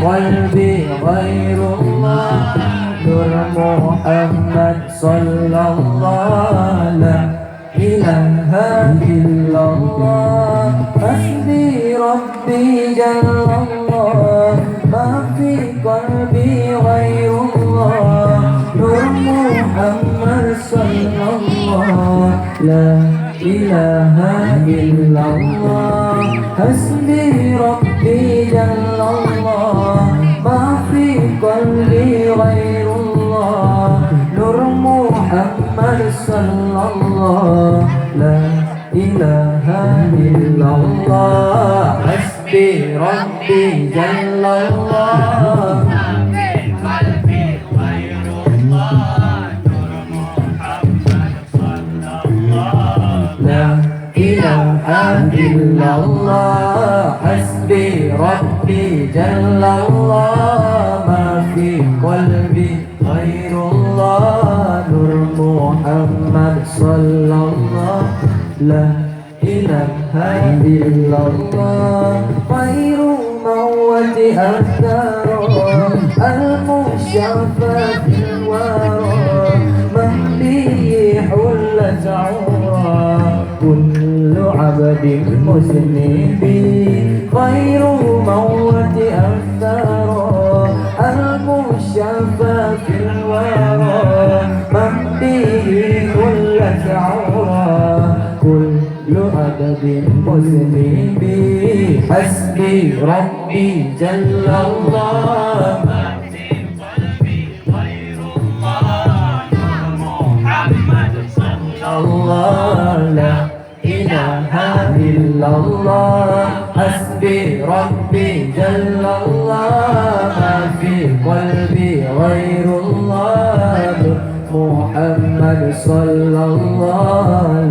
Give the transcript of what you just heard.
قلبي غير الله نور محمد صلى الله لا إله إلا الله حسبي ربي جل الله ما في قلبي غير الله نور محمد صلى الله لا إله إلا الله حسبي ربي جل الله ما في قلبي غير الله نور محمد صلى الله لا إله إلا الله حسبي ربي جل الله إله إلا الله حسبي ربي جل الله ما في قلبي غير الله نور محمد صلى الله لا إله إلا الله خير موت أثر المشفى في الورى من به حلت عورا كل عبد مسلم خير موت أثر المشفى في الورى من به حلت عورا كل عبد مسلم حسبي ربي جل الله الله لا إله إلا الله حسبي ربي جل الله ما في قلبي غير الله محمد صلى الله